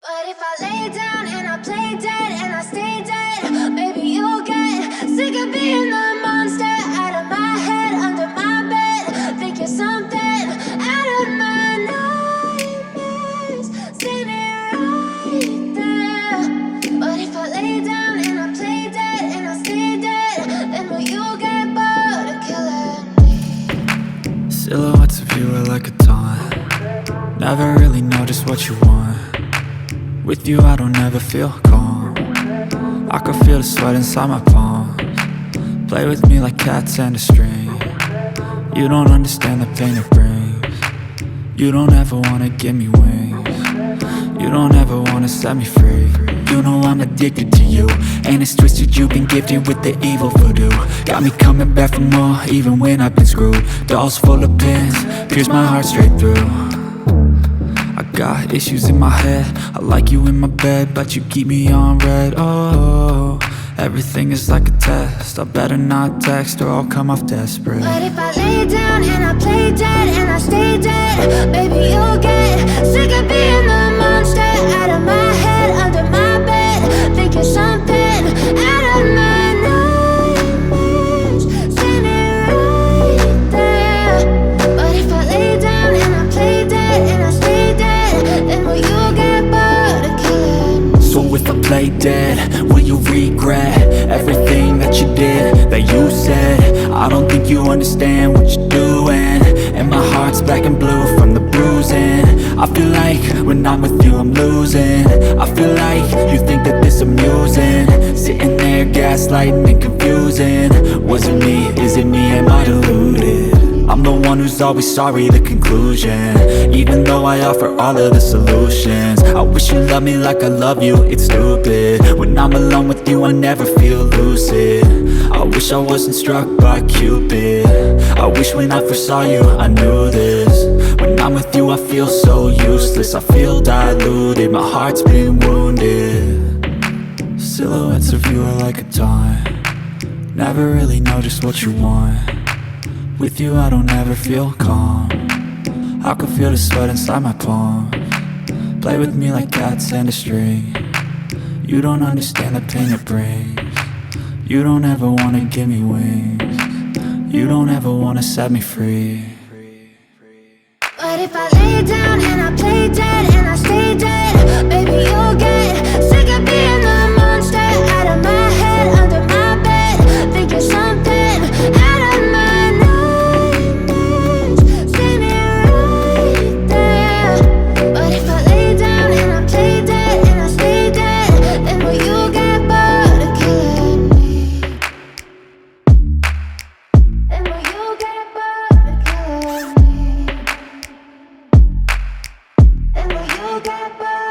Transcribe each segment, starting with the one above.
But if I lay down and I play dead and I stay dead, maybe you'll get sick of being the monster out of my head, under my bed. Think you're something out of my nightmares, standing right there. But if I lay down and I play dead and I stay dead, then will you get bored of killing me? Silhouettes of you are like a taunt. Never really know just what you want. With you I don't ever feel calm. I can feel the sweat inside my palms. Play with me like cats and a string. You don't understand the pain it brings. You don't ever wanna give me wings. You don't ever wanna set me free. You know I'm addicted to you, and it's twisted, you've been gifted with the evil voodoo. Got me coming back for more, even when I've been screwed. Dolls full of pins, pierce my heart straight through. I got issues in my head, I like you in my bed, but you keep me on red. Oh, everything is like a test, I better not text or I'll come off desperate. But if I lay down and I play dead and I stay dead, baby you'll get sick of being the monster out of my head, under my bed. Think you're something out of my nightmares, standing right there. But if I lay down and I play dead and I stay dead, then will you get bored of killing me? So if I play dead, will you regret everything that you did, that you said? I don't think you understand what you're doing, and my heart's black and blue from the bruising. I feel like when I'm with you I'm losing. I feel like you think that this amusing, sitting there gaslighting and confusing. Was it me? Is it me? Am I deluded? I'm the one who's always sorry, the conclusion, even though I offer all of the solutions. I wish you loved me like I love you, it's stupid. When I'm alone with you I never feel lucid. I wish I wasn't struck by Cupid. I wish when I first saw you I knew this. When I'm with you I feel so useless, I feel diluted, my heart's been wounded. Silhouettes of you are like a taunt. Never really know just what you want. With you I don't ever feel calm. I can feel the sweat inside my palms. Play with me like cats and a string. You don't understand the pain it brings. You don't ever wanna give me wings. You don't ever wanna set me free. But if I lay down and I play dead and I stay dead, baby you'll get sick of being the monster out of my head, under my bed. Think you're something out of my nightmares, standing right there. But if I lay down and I play dead and I stay dead, then will you get bored of killing me? Then will you get bored of killing me? And will you get bored?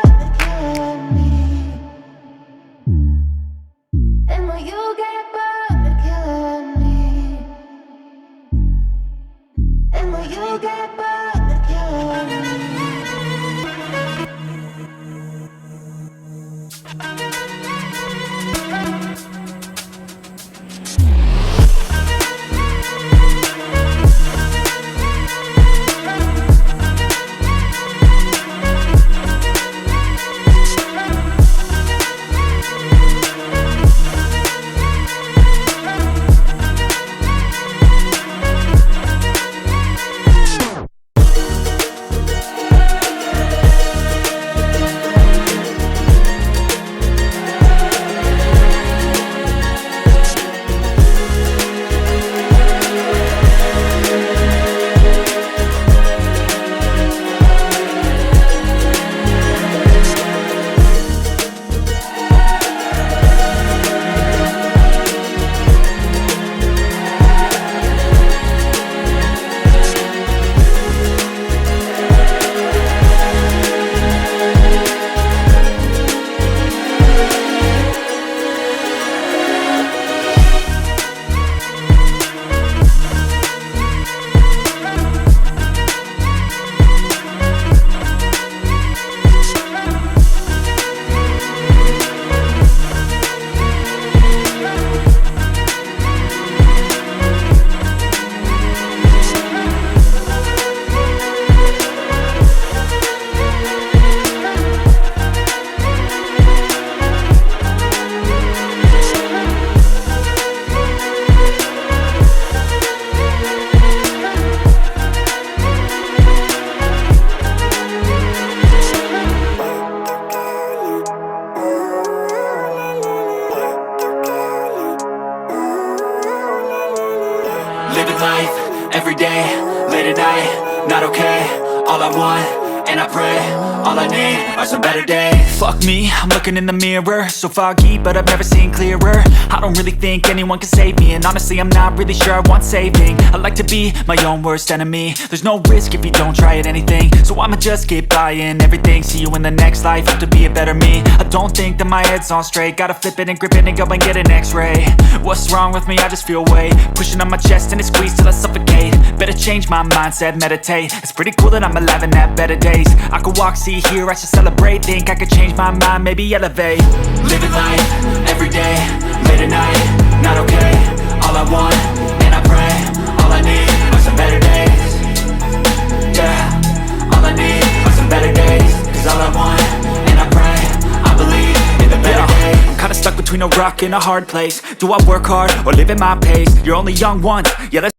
not okay. All I want, and I pray, all I need are some better days. Fuck me, I'm looking in the mirror, so foggy, but I've never seen clearer. I don't really think anyone can save me, and honestly I'm not really sure I want saving. I like to be my own worst enemy. There's no risk if you don't try at anything, so I'ma just keep buying everything. See you in the next life, hope to be a better me. I don't think that my head's on straight, gotta flip it and grip it and go and get an x-ray. What's wrong with me? I just feel weight pushing on my chest and it squeezes till I suffocate. Better change my mindset, meditate. It's pretty cool that I'm alive and have better days. I could walk, see, hear, I should celebrate. Think I could change my mind, maybe elevate. Living life, every day, late at night, not okay. All I want, and I pray, all I need are some better days. Yeah, all I need are some better days. Cause all I want, and I pray, I believe in the better days. I'm kinda stuck between a rock and a hard place. Do I work hard, or live at my pace? You're only young once, yeah that's